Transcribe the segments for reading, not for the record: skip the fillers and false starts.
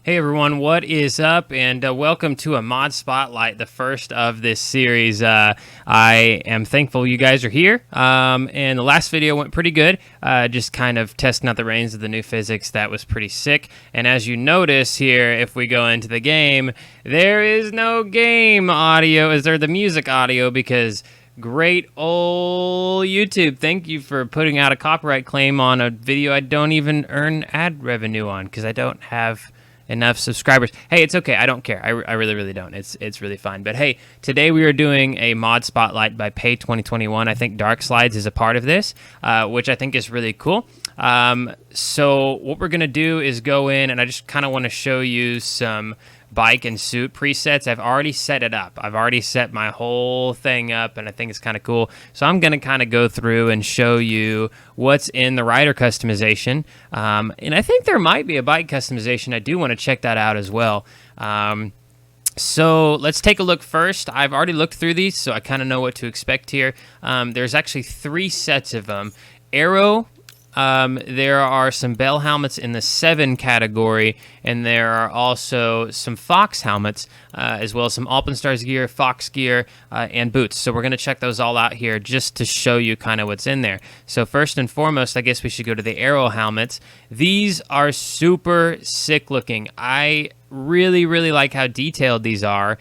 Hey everyone, what is up? And welcome to a mod spotlight, the first of this series. I am thankful you guys are here. And the last video went pretty good, just kind of testing out the reins of the new physics. That was pretty sick. And as you notice here, if we go into the game, there is no game audio. Is there the music audio? Because great old YouTube, thank you for putting out a copyright claim on a video I don't even earn ad revenue on because I don't have enough subscribers. Hey, it's okay. I don't care. I really, really don't. It's really fine. But hey, today we are doing a mod spotlight by Pay2021. I think Dark Slides is a part of this, which I think is really cool. So what we're going to do is go in, and I just kind of want to show you some bike and suit presets. I've already set it up. I've already set my whole thing up, and I think it's kind of cool. So I'm going to kind of go through and show you what's in the rider customization. And I think there might be a bike customization. I do want to check that out as well. So let's take a look first. I've already looked through these, so I kind of know what to expect here. There's actually 3 sets of them. Aero. There are some Bell helmets in the 7 category, and there are also some Fox helmets, as well as some Alpenstars gear, Fox gear, and boots. So we're going to check those all out here just to show you kind of what's in there. So first and foremost, I guess we should go to the Aero helmets. These are super sick looking. I really, really like how detailed these are.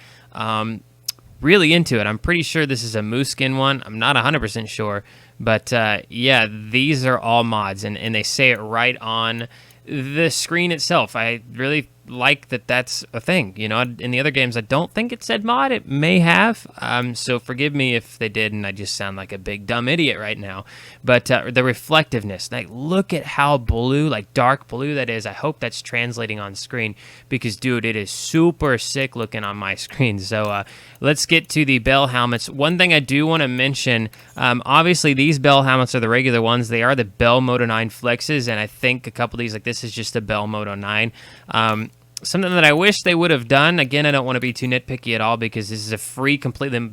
Really into it. I'm pretty sure this is a moose skin one. I'm not 100% sure. But yeah, these are all mods, and they say it right on the screen itself. I really like that that's a thing. You know, in the other games, I don't think it said mod. It may have. So forgive me if they did, and I just sound like a big dumb idiot right now. But the reflectiveness, like look at how blue, like dark blue that is. I hope that's translating on screen because, dude, it is super sick looking on my screen. So let's get to the Bell helmets. One thing I do want to mention, obviously these Bell helmets are the regular ones. They are the Bell Moto 9 Flexes, and I think a couple of these, like this is just a Bell Moto 9. Something that I wish they would have done. Again, I don't want to be too nitpicky at all because this is a free, completely,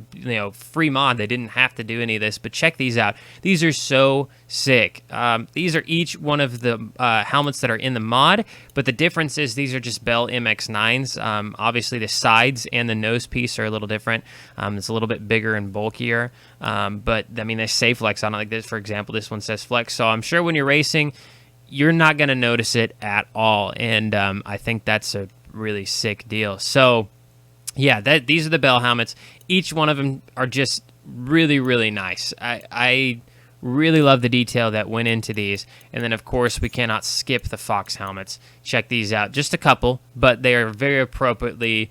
free mod. They didn't have to do any of this, but check these out. These are so sick. These are each one of the helmets that are in the mod, but the difference is these are just Bell MX9s. Obviously, the sides and the nose piece are a little different. It's a little bit bigger and bulkier, but I mean, they say flex on it like this. For example, this one says flex, so I'm sure when you're racing, you're not going to notice it at all, and I think that's a really sick deal. So, yeah, these are the Bell helmets. Each one of them are just really, really nice. I really love the detail that went into these, and then, of course, we cannot skip the Fox helmets. Check these out. Just a couple, but they are very appropriately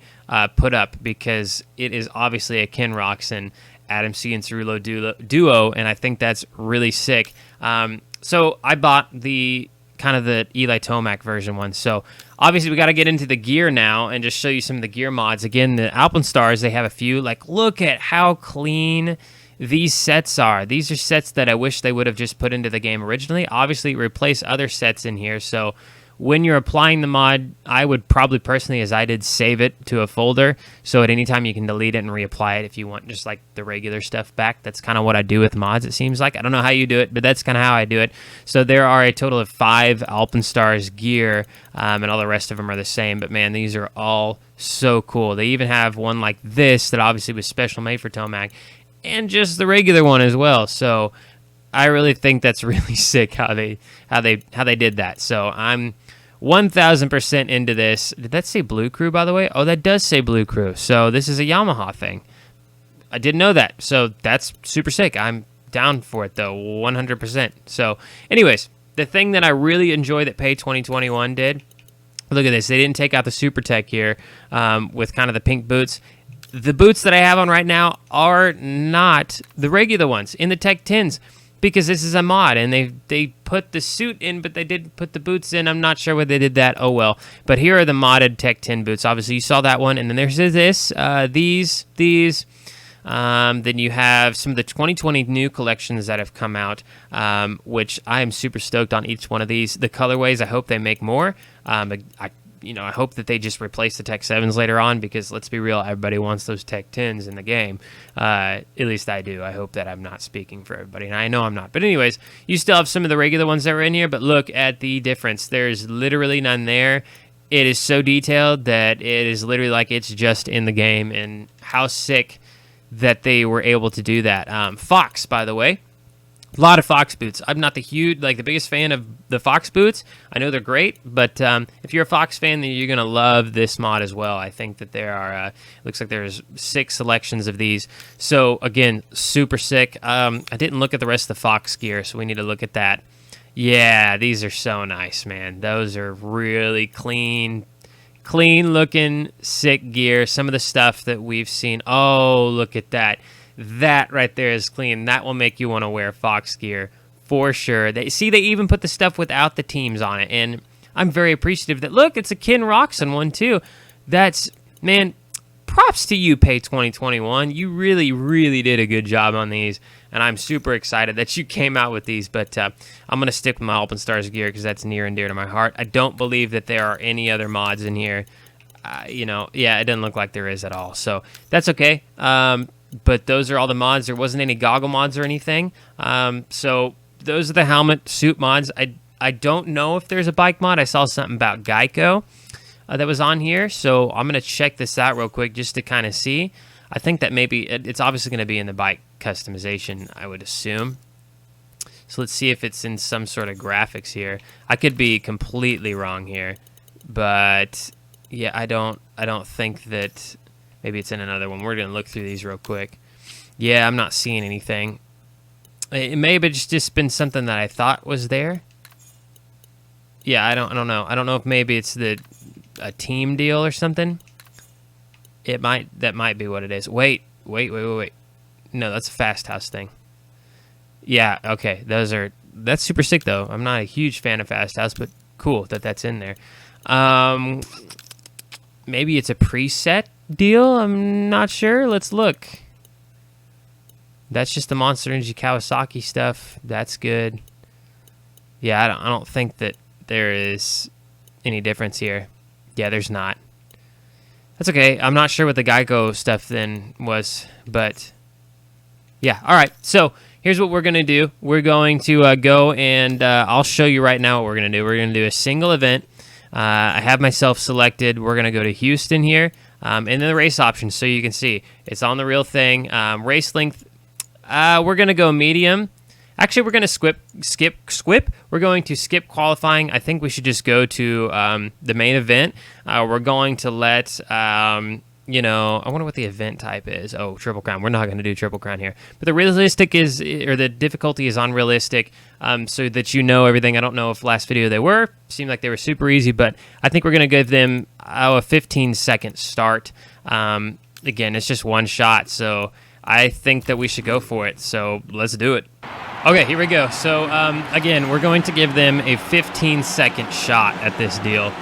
put up because it is obviously a Ken Roczen, Adam C. and Cirulo duo, and I think that's really sick. So I bought the kind of the Eli Tomac version one. So obviously we got to get into the gear now and just show you some of the gear mods. Again, the Alpenstars, they have a few. Like, look at how clean these sets are. These are sets that I wish they would have just put into the game originally. Obviously, replace other sets in here. So when you're applying the mod, I would probably personally, as I did, save it to a folder. So at any time you can delete it and reapply it if you want just like the regular stuff back. That's kind of what I do with mods, it seems like. I don't know how you do it, but that's kind of how I do it. So there are a total of 5 Alpenstars gear, and all the rest of them are the same. But man, these are all so cool. They even have one like this that obviously was special made for Tomac, and just the regular one as well. So I really think that's really sick how they did that. So I'm 1,000% into this. Did that say Blue Crew, by the way? Oh, that does say Blue Crew. So this is a Yamaha thing. I didn't know that. So that's super sick. I'm down for it, though, 100%. So anyways, the thing that I really enjoy that Pay2021 did, look at this. They didn't take out the Super Tech here with kind of the pink boots. The boots that I have on right now are not the regular ones in the Tech 10s. Because this is a mod, and they put the suit in, but they didn't put the boots in. I'm not sure why they did that. Oh, well. But here are the modded Tech 10 boots. Obviously, you saw that one. And then there's this, these. Then you have some of the 2020 new collections that have come out, which I am super stoked on each one of these. The colorways, I hope they make more. I hope that they just replace the Tech 7s later on because, let's be real, everybody wants those Tech 10s in the game. At least I do. I hope that I'm not speaking for everybody, and I know I'm not. But anyways, you still have some of the regular ones that were in here, but look at the difference. There's literally none there. it is so detailed that it is literally like it's just in the game, and how sick that they were able to do that. Fox, by the way, a lot of Fox boots. I'm not the biggest fan of the Fox boots. I know they're great, but if you're a Fox fan, then you're gonna love this mod as well. I think that there are, looks like there's 6 selections of these. So again, super sick. I didn't look at the rest of the Fox gear, so we need to look at that. Yeah, these are so nice, man. Those are really clean looking, sick gear. Some of the stuff that we've seen. Oh, look at that. That right there is clean. That will make you want to wear Fox gear for sure. They even put the stuff without the teams on it, and I'm very appreciative that, look, it's a Ken Roxon one too. That's, man, props to you, Pay2021. You really, really did a good job on these, and I'm super excited that you came out with these, but I'm going to stick with my Alpenstars gear because that's near and dear to my heart. I don't believe that there are any other mods in here. Yeah, it doesn't look like there is at all, so that's okay. But those are all the mods. There wasn't any goggle mods or anything. So those are the helmet suit mods. I don't know if there's a bike mod. I saw something about Geico that was on here. So I'm going to check this out real quick just to kind of see. I think that maybe it's obviously going to be in the bike customization, I would assume. So let's see if it's in some sort of graphics here. I could be completely wrong here. But yeah, I don't think that... Maybe it's in another one. We're going to look through these real quick. Yeah, I'm not seeing anything. It may have just been something that I thought was there. Yeah, I don't know. I don't know if maybe it's a team deal or something. That might be what it is. Wait. No, that's a Fast House thing. Yeah, okay. That's super sick though. I'm not a huge fan of Fast House, but cool that that's in there. Maybe it's a preset deal. I'm not sure. Let's look. That's just the Monster Energy Kawasaki stuff. That's good. Yeah, I don't think that there is any difference here. Yeah, there's not. That's okay. I'm not sure what the Geico stuff then was, but yeah. All right. So here's what we're going to do. We're going to go and I'll show you right now what we're going to do. We're going to do a single event. I have myself selected. We're going to go to Houston here. And then the race options, so you can see it's on the real thing. Race length, we're going to go medium. Actually, we're going to skip. We're going to skip qualifying. I think we should just go to the main event. We're going to let, I wonder what the event type is. Oh, Triple Crown. We're not going to do Triple Crown here. But the difficulty is on realistic, so that you know everything. I don't know if last video they were. Seemed like they were super easy, but I think we're going to give them a 15-second start. Again, it's just one shot, so I think that we should go for it. So let's do it. Okay, here we go. So again, we're going to give them a 15-second shot at this deal,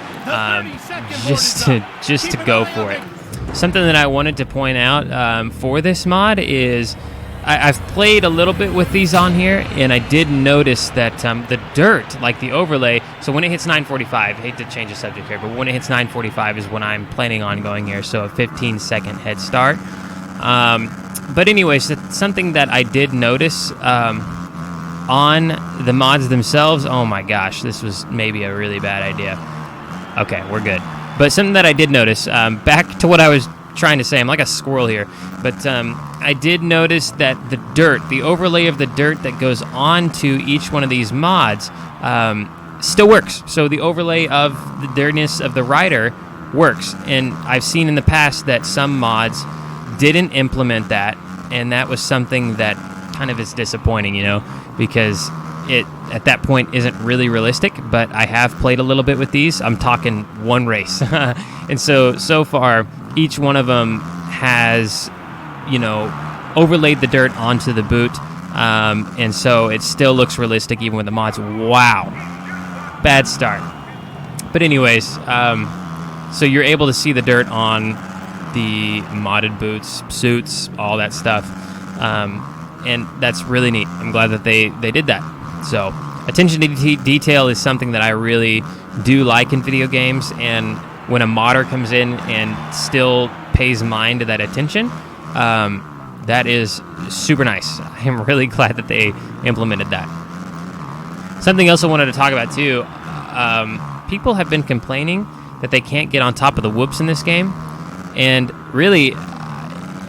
just to go for it. Something that I wanted to point out for this mod is I've played a little bit with these on here, and I did notice that the dirt, like the overlay, so when it hits 945, I hate to change the subject here, but when it hits 945 is when I'm planning on going here, so a 15-second head start. But anyways, that's something that I did notice on the mods themselves. Oh my gosh, this was maybe a really bad idea. Okay, we're good. But something that I did notice, back to what I was trying to say, I'm like a squirrel here, but I did notice that the overlay of the dirt that goes onto each one of these mods still works. So the overlay of the dirtiness of the rider works, and I've seen in the past that some mods didn't implement that, and that was something that kind of is disappointing, because it at that point isn't really realistic. But I have played a little bit with these. I'm talking one race. And so far each one of them has overlaid the dirt onto the boot, and so it still looks realistic even with the mods. Wow, bad start. But anyways, so you're able to see the dirt on the modded boots, suits, all that stuff, and that's really neat. I'm glad that they did that. So attention to detail is something that I really do like in video games, and when a modder comes in and still pays mind to that attention, that is super nice. I'm really glad that they implemented that. Something else I wanted to talk about too, people have been complaining that they can't get on top of the whoops in this game. And really,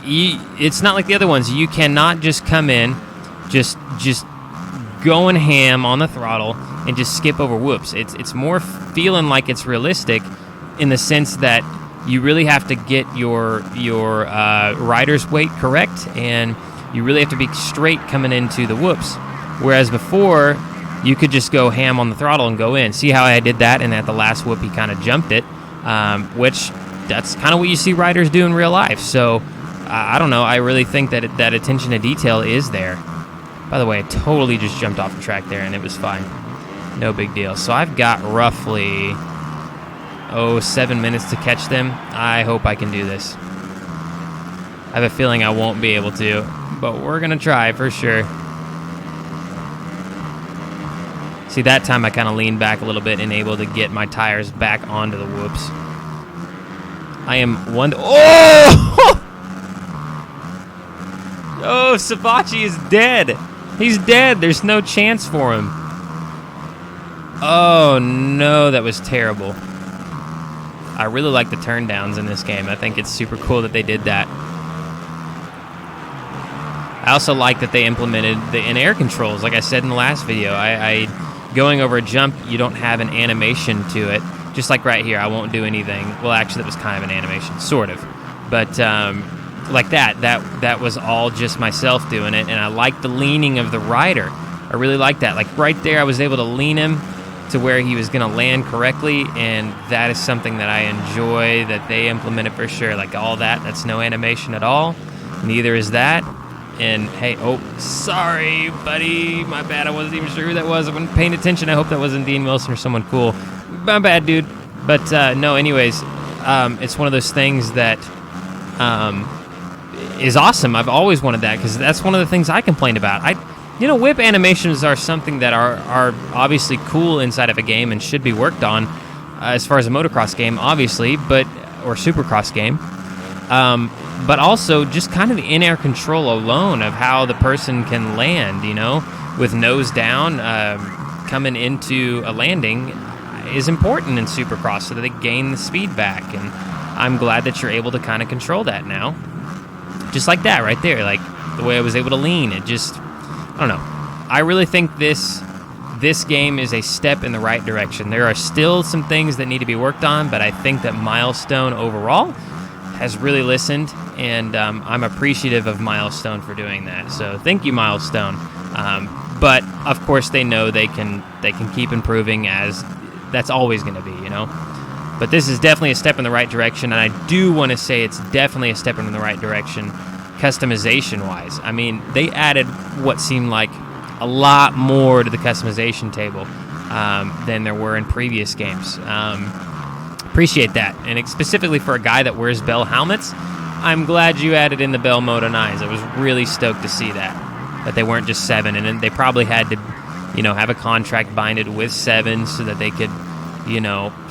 it's not like the other ones. You cannot just come in, just going ham on the throttle and just skip over whoops. It's more feeling like it's realistic in the sense that you really have to get your rider's weight correct, and you really have to be straight coming into the whoops. Whereas before, you could just go ham on the throttle and go in. See how I did that, and at the last whoop, he kind of jumped it, which that's kind of what you see riders do in real life. So I don't know. I really think that that attention to detail is there. By the way, I totally just jumped off the track there, and it was fine. No big deal. So I've got roughly 7 minutes to catch them. I hope I can do this. I have a feeling I won't be able to, but we're going to try for sure. See, that time I kind of leaned back a little bit and able to get my tires back onto the whoops. I am one... Oh! Oh, Sabachi is dead. He's dead. There's no chance for him. Oh, no, that was terrible. I really like the turn downs in this game. I think it's super cool that they did that. I also like that they implemented the in-air controls. Like I said in the last video, going over a jump, you don't have an animation to it. Just like right here, I won't do anything. Well, actually, that was kind of an animation, sort of. But like that was all just myself doing it, and I like the leaning of the rider. I really like that. Like right there, I was able to lean him to where he was going to land correctly, and that is something that I enjoy that they implemented for sure. Like all that's no animation at all. Neither is that. And hey, oh, sorry, buddy. My bad. I wasn't even sure who that was. I wasn't paying attention. I hope that wasn't Dean Wilson or someone cool. My bad, dude. But no, anyways, it's one of those things that is awesome. I've always wanted that because that's one of the things I complained about. Whip animations are something that are obviously cool inside of a game and should be worked on as far as a motocross game, obviously, or supercross game. But also just kind of the in-air control alone of how the person can land, with nose down, coming into a landing is important in supercross so that they gain the speed back. And I'm glad that you're able to kind of control that now. Just like that right there, like the way I was able to lean, it just... I don't know. I really think this game is a step in the right direction. There are still some things that need to be worked on, but I think that Milestone overall has really listened, and I'm appreciative of Milestone for doing that. So thank you, Milestone. But of course, they know they can keep improving, as that's always going to be, But this is definitely a step in the right direction, and I do want to say it's definitely a step in the right direction. Customization-wise, I mean, they added what seemed like a lot more to the customization table than there were in previous games. Appreciate that, and specifically for a guy that wears Bell helmets, I'm glad you added in the Bell Moto 9s. I was really stoked to see that they weren't just 7, and then they probably had to, have a contract binded with 7 so that they could,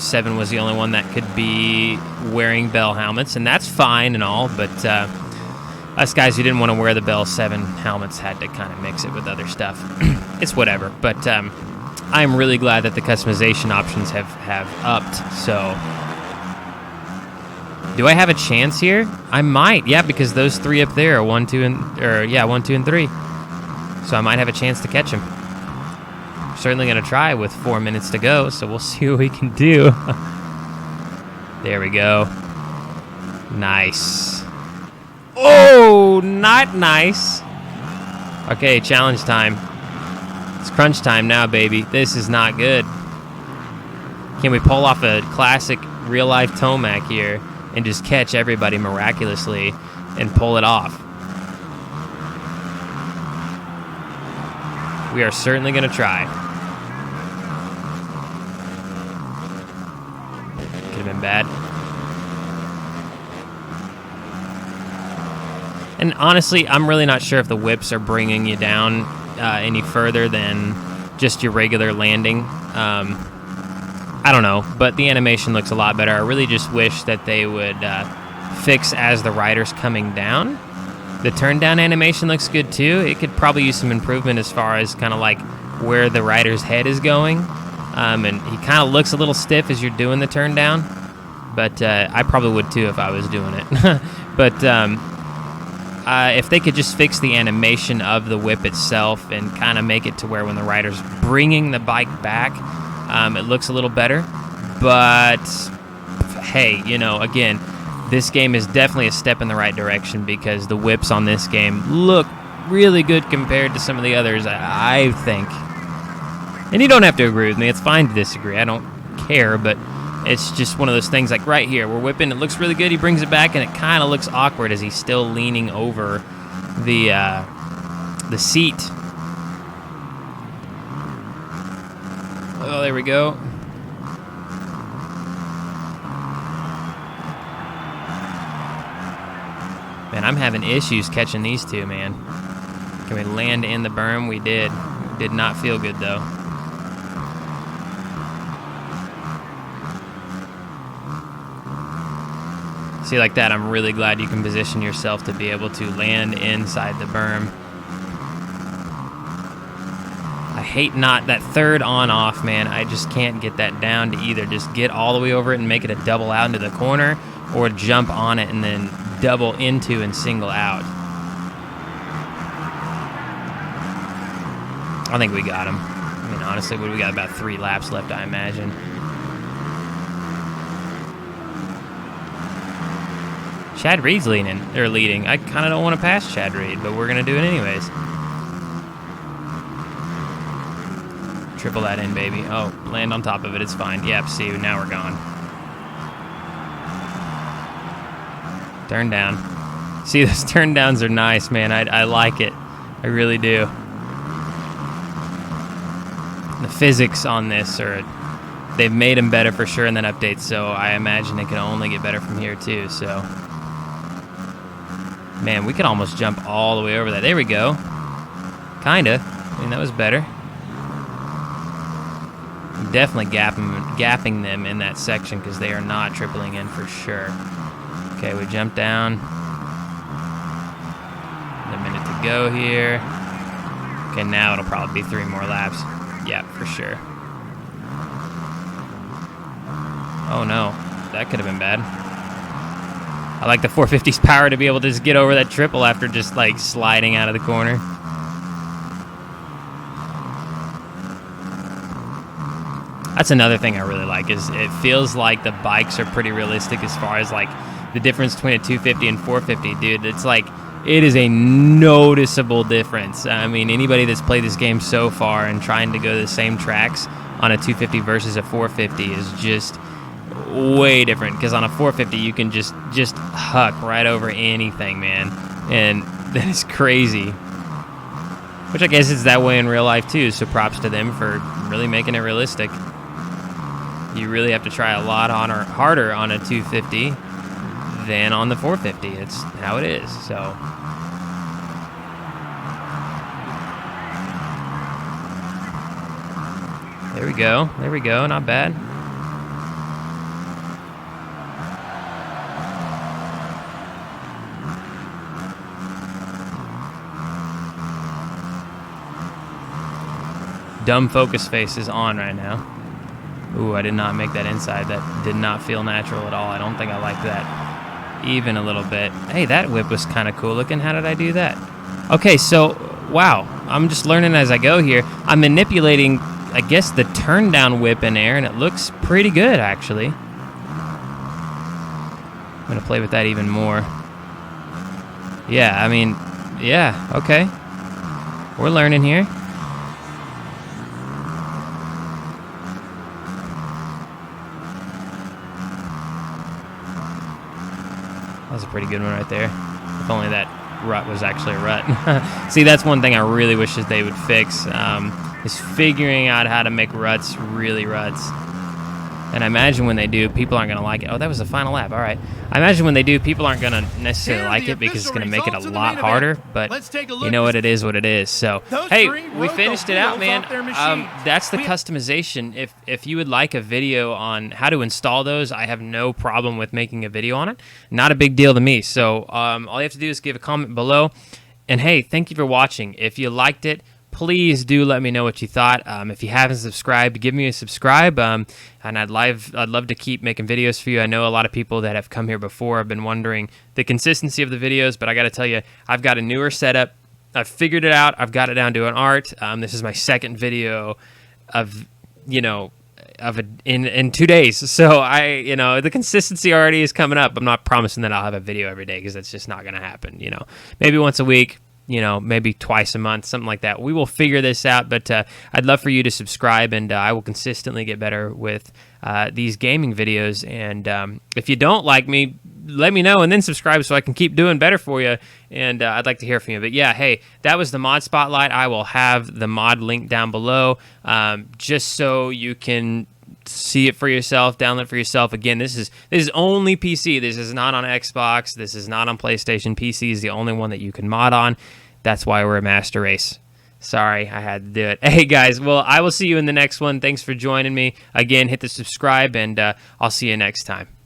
7 was the only one that could be wearing Bell helmets, and that's fine and all, but us guys who didn't want to wear the Bell 7 helmets had to kind of mix it with other stuff. It's whatever. But I'm really glad that the customization options have upped. So, do I have a chance here? I might. Yeah, because those 3 up there are 1, 2, and 3. So I might have a chance to catch him. Certainly going to try with 4 minutes to go. So we'll see what we can do. There we go. Nice. Oh, not nice. Okay, challenge time. It's crunch time now, baby. This is not good. Can we pull off a classic real-life Tomac here and just catch everybody miraculously and pull it off? We are certainly going to try. Could have been bad. And honestly, I'm really not sure if the whips are bringing you down any further than just your regular landing. I don't know, but the animation looks a lot better. I really just wish that they would fix as the rider's coming down. The turn down animation looks good too. It could probably use some improvement as far as kind of like where the rider's head is going. And he kind of looks a little stiff as you're doing the turn down. but I probably would too if I was doing it. But if they could just fix the animation of the whip itself and kind of make it to where when the rider's bringing the bike back, it looks a little better. But hey, you know, again, this game is definitely a step in the right direction because the whips on this game look really good compared to some of the others, I think. And you don't have to agree with me. It's fine to disagree. I don't care, but it's just one of those things like right here. We're whipping. It looks really good. He brings it back, and it kind of looks awkward as he's still leaning over the seat. Oh, there we go. Man, I'm having issues catching these two, man. Can we land in the berm? We did. Did not feel good, though. See, like that, I'm really glad you can position yourself to be able to land inside the berm. I hate not that third on-off, man. I just can't get that down to either just get all the way over it and make it a double out into the corner or jump on it and then double into and single out. I think we got him. I mean, honestly, we got about 3 laps left, I imagine. Chad Reed's leading. I kind of don't want to pass Chad Reed, but we're going to do it anyways. Triple that in, baby. Oh, land on top of it. It's fine. Yep, see, now we're gone. Turn down. See, those turn downs are nice, man. I like it. I really do. The physics on this they've made them better for sure in that update, so I imagine it can only get better from here too, so. Man, we could almost jump all the way over that. There we go. Kinda. I mean, that was better. I'm definitely gapping them in that section because they are not tripling in for sure. Okay, we jump down. A minute to go here. Okay, now it'll probably be 3 more laps. Yeah, for sure. Oh no, that could have been bad. I like the 450's power to be able to just get over that triple after just like sliding out of the corner. That's another thing I really like is it feels like the bikes are pretty realistic as far as like the difference between a 250 and 450, dude. It's like, it is a noticeable difference. I mean, anybody that's played this game so far and trying to go to the same tracks on a 250 versus a 450 is just way different. Because on a 450, you can just huck right over anything, man. And that is crazy. Which I guess is that way in real life, too. So props to them for really making it realistic. You really have to try a lot harder on a 250 than on the 450. It's how it is. So there we go. There we go. Not bad. Dumb focus face is on right now. Ooh, I did not make that inside. That did not feel natural at all. I don't think I like that even a little bit. Hey, that whip was kind of cool looking. How did I do that? Okay, so, wow. I'm just learning as I go here. I'm manipulating, I guess, the turn down whip in air, and it looks pretty good, actually. I'm going to play with that even more. Yeah, I mean, yeah, okay. We're learning here. That was a pretty good one right there. If only that rut was actually a rut. See, that's one thing I really wish that they would fix, is figuring out how to make ruts really ruts. And I imagine when they do, people aren't going to like it. Oh, that was the final lap. All right. I imagine when they do, people aren't going to necessarily like it because it's going to make it a lot harder. But you know what? It is what it is. So, hey, we finished it out, man. That's the customization. If you would like a video on how to install those, I have no problem with making a video on it. Not a big deal to me. So all you have to do is give a comment below. And, hey, thank you for watching. If you liked it, please do let me know what you thought. If you haven't subscribed, give me a subscribe. And I'd love to keep making videos for you. I know a lot of people that have come here before have been wondering the consistency of the videos, but I got to tell you, I've got a newer setup. I've figured it out. I've got it down to an art. This is my second video of, in 2 days. So the consistency already is coming up. I'm not promising that I'll have a video every day because that's just not going to happen. Maybe once a week, maybe twice a month, something like that. We will figure this out, but I'd love for you to subscribe, and I will consistently get better with these gaming videos. And if you don't like me, let me know and then subscribe so I can keep doing better for you. And I'd like to hear from you. But yeah, hey, that was the mod spotlight. I will have the mod link down below, just so you can see it for yourself, download it for yourself. Again, this is only PC. This is not on Xbox. This is not on PlayStation. PC is the only one that you can mod on. That's why we're a master race. Sorry, I had to do it. Hey guys, well, I will see you in the next one. Thanks for joining me. Again, hit the subscribe, and I'll see you next time.